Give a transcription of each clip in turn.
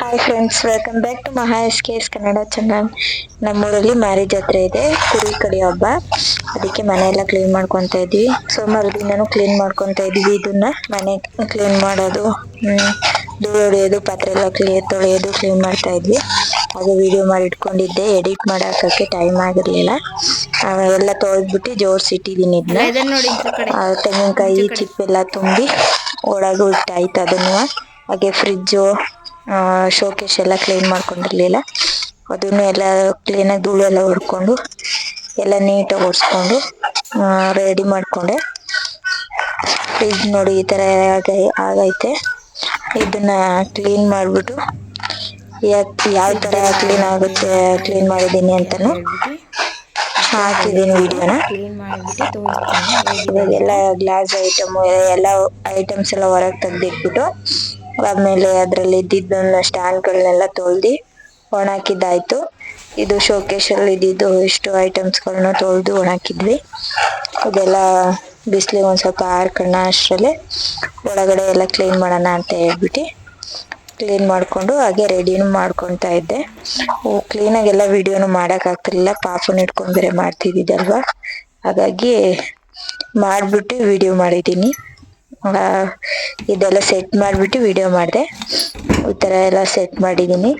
Hi friends, welcome back to Maha S Kannada channel. ನಮ್ಮೂರಲ್ಲಿ ಮಾರಿ ಜಾತ್ರೆ ಇದೆ, ಕುರಿ ಕಡಿಯೋ ಹಬ್ಬ. ಅದಕ್ಕೆ ಮನೆ ಎಲ್ಲ ಕ್ಲೀನ್ ಮಾಡ್ಕೊಂತ ಇದ್ವಿ. ಸೋಮವಾರ ದಿನಾನು ಕ್ಲೀನ್ ಮಾಡ್ಕೊಂತ ಇದೀವಿ. ಇದನ್ನ ಮನೆ ಕ್ಲೀನ್ ಮಾಡೋದು, ಧೂಳು ಹೊಡೆಯೋದು, ಪಾತ್ರೆ ಎಲ್ಲ ತೊಳೆಯೋದು, ಕ್ಲೀನ್ ಮಾಡ್ತಾ ಇದ್ವಿ. ಹಾಗೆ ವಿಡಿಯೋ ಮಾಡಿ ಇಟ್ಕೊಂಡಿದ್ದೆ, ಎಡಿಟ್ ಮಾಡಕ್ಕೆ ಟೈಮ್ ಆಗಿರ್ಲಿಲ್ಲ. ಎಲ್ಲ ತೊಳೆದ್ಬಿಟ್ಟು ಜೋಡಿಸಿಟ್ಟಿದ್ದೀನಿ. ತೆಂಗಿನಕಾಯಿ ಚಿಪ್ಪೆಲ್ಲ ತುಂಬಿ ಒಳಗೂ ಇಟ್ಟಾಯ್ತು ಅದನ್ನು. ಹಾಗೆ ಫ್ರಿಜ್ಜು, ಶೋಕೇಶ್ ಎಲ್ಲ ಕ್ಲೀನ್ ಮಾಡ್ಕೊಂಡಿರ್ಲಿಲ್ಲ, ಅದನ್ನು ಎಲ್ಲ ಕ್ಲೀನಾಗಿ ಧೂಳು ಎಲ್ಲ ಹೊಡ್ಕೊಂಡು ಎಲ್ಲ ನೀಟಾಗಿ ಒರೆಸ್ಕೊಂಡು ರೆಡಿ ಮಾಡ್ಕೊಂಡೆ. ಫ್ರಿಜ್ ನೋಡಿ ಈ ತರ ಆಗೈತೆ. ಇದನ್ನ ಕ್ಲೀನ್ ಮಾಡ್ಬಿಟ್ಟು ಯಾವ ತರ ಕ್ಲೀನ್ ಆಗುತ್ತೆ, ಕ್ಲೀನ್ ಮಾಡಿದೀನಿ ಅಂತಾನು ಹಾಕಿದೀನಿ ವಿಡಿಯೋನ. ಇವಾಗೆಲ್ಲ ಗ್ಲಾಸ್ ಐಟಮ್ ಎಲ್ಲ ಐಟಮ್ಸ್ ಎಲ್ಲ ಹೊರಗೆ ತೆಗ್ದಿಟ್ಬಿಟ್ಟು, ಆಮೇಲೆ ಅದ್ರಲ್ಲಿ ಇದ್ದಿದ್ದನ್ನ ಸ್ಟ್ಯಾಂಡ್ಗಳನ್ನೆಲ್ಲ ತೊಳ್ದಿ ಒಣಾಕಿದ್ದಾಯ್ತು. ಇದು ಶೋಕೇಶ್ ಅಲ್ಲಿ ಇದ್ದಿದ್ದು ಇಷ್ಟು ಐಟಮ್ಸ್ಗಳನ್ನ ತೊಳ್ದು ಒಣಾಕಿದ್ವಿ. ಇದೆಲ್ಲ ಬಿಸಿಲಿಗೆ ಒಂದ್ ಸ್ವಲ್ಪ ಆರ್ಕಣ ಅಷ್ಟರಲ್ಲೇ ಒಳಗಡೆ ಎಲ್ಲ ಕ್ಲೀನ್ ಮಾಡೋಣ ಅಂತ ಹೇಳ್ಬಿಟ್ಟು ಕ್ಲೀನ್ ಮಾಡ್ಕೊಂಡು ಹಾಗೆ ರೆಡಿನೂ ಮಾಡ್ಕೊಂತ ಇದ್ದೆ. ಕ್ಲೀನಾಗೆಲ್ಲ ವಿಡಿಯೋನು ಮಾಡಕ್ ಆಗ್ತಿರ್ಲಿಲ್ಲ, ಪಾಪುನ ಇಟ್ಕೊಂಡ್ ಬೇರೆ ಮಾಡ್ತಿದ್ದಿದ್ದಲ್ವಾ. ಹಾಗಾಗಿ ಮಾಡ್ಬಿಟ್ಟು ವಿಡಿಯೋ ಮಾಡಿದೀನಿ. ಇದೆಲ್ಲ ಸೆಟ್ ಮಾಡ್ಬಿಟ್ಟು ವಿಡಿಯೋ ಮಾಡಿದೆ. ಈ ತರ ಎಲ್ಲ ಸೆಟ್ ಮಾಡಿದೀನಿ.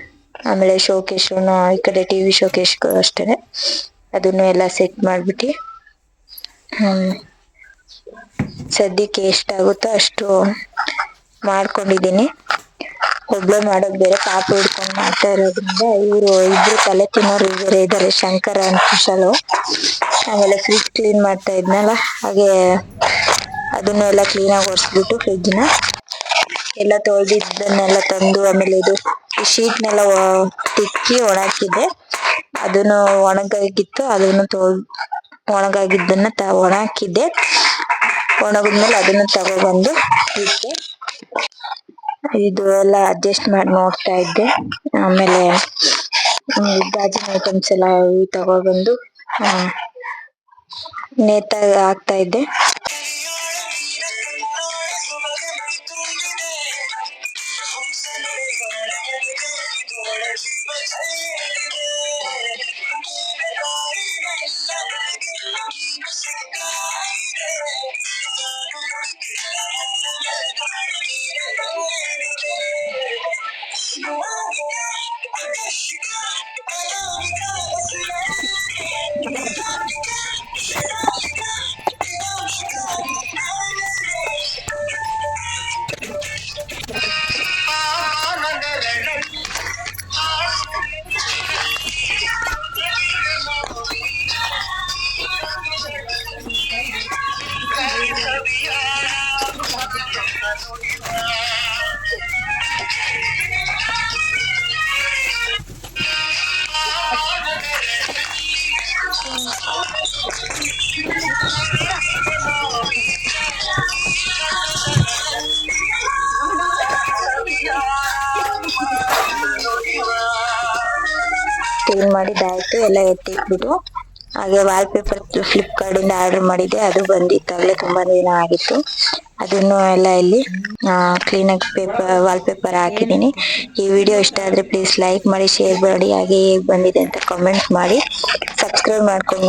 ಆಮೇಲೆ ಶೋಕೇಶ್ ಈ ಕಡೆ ಟಿವಿ ಶೋಕೇಶ್ ಅಷ್ಟೇನೆ, ಅದನ್ನು ಎಲ್ಲ ಸೆಟ್ ಮಾಡ್ಬಿಟ್ಟು ಸದ್ಯಕ್ಕೆ ಎಷ್ಟಾಗುತ್ತೋ ಅಷ್ಟು ಮಾಡ್ಕೊಂಡಿದೀನಿ. ಒಬ್ಳೆ ಮಾಡೋದು ಬೇರೆ, ಪಾಪ ಹಿಡ್ಕೊಂಡು ಮಾಡ್ತಾ ಇರೋದ್ರಿಂದ ಇಬ್ರು ತಲೆ ತಿನ್ನೋರು ಬೇರೆ ಇದಾರೆ, ಶಂಕರ ಅಂತ ಕುಶಲು. ಆಮೇಲೆ ಫ್ರಿಜ್ ಕ್ಲೀನ್ ಮಾಡ್ತಾ ಇದ್ನಲ್ಲ, ಹಾಗೆ ಅದನ್ನು ಎಲ್ಲ ಕ್ಲೀನಾಗಿ ಒರೆಸ್ಬಿಟ್ಟು ಫ್ರಿಜ್ನ ಎಲ್ಲ ತೊಳೆದಿದ್ದನ್ನೆಲ್ಲ ತಂದು, ಆಮೇಲೆ ಇದು ಈ ಶೀಟ್ನೆಲ್ಲ ತಿಕ್ಕಿ ಒಣಾಕಿದ್ದೆ. ಅದನ್ನು ಒಣಗಾಗಿತ್ತು, ಅದನ್ನು ಒಣಗಾಗಿದ್ದನ್ನ ಒಣಾಕಿದ್ದೆ. ಒಣಗಿದ್ಮೇಲೆ ಅದನ್ನು ತಗೊಬಂದು ಇಟ್ಟೆ. ಇದು ಎಲ್ಲ ಅಡ್ಜಸ್ಟ್ ಮಾಡಿ ನೋಡ್ತಾ ಇದ್ದೆ. ಆಮೇಲೆ ಗಾಜಿನ ಐಟಮ್ಸ್ ಎಲ್ಲ ತಗೊಬಂದು ನೇತಾಗಿ ಹಾಕ್ತಾ ಇದ್ದೆ. ಕ್ಲೀನ್ ಮಾಡಿದ್ದಾಯ್ತು, ಎಲ್ಲ ಎತ್ತಿಟ್ಬಿಟ್ಟು ಹಾಗೆ ವಾಲ್ ಪೇಪರ್ ಫ್ಲಿಪ್ಕಾರ್ಟ್ ಇಂದ ಆರ್ಡರ್ ಮಾಡಿದ್ದೆ. ಅದು ಬಂದಿತ್ತಾಗಲೇ ತುಂಬಾ ದಿನ ಆಗಿತ್ತು. ಅದನ್ನು ಎಲ್ಲ ಇಲ್ಲಿ ಕ್ಲೀನಾಗಿ ವಾಲ್ ಪೇಪರ್ ಹಾಕಿದೀನಿ. ಈ ವಿಡಿಯೋ ಇಷ್ಟ ಆದ್ರೆ ಪ್ಲೀಸ್ ಲೈಕ್ ಮಾಡಿ, ಶೇರ್ ಮಾಡಿ, ಹಾಗೆ ಹೇಗ್ ಬಂದಿದೆ ಅಂತ ಕಮೆಂಟ್ ಮಾಡಿ, ಸಬ್ಸ್ಕ್ರೈಬ್ ಮಾಡ್ಕೊಂಡು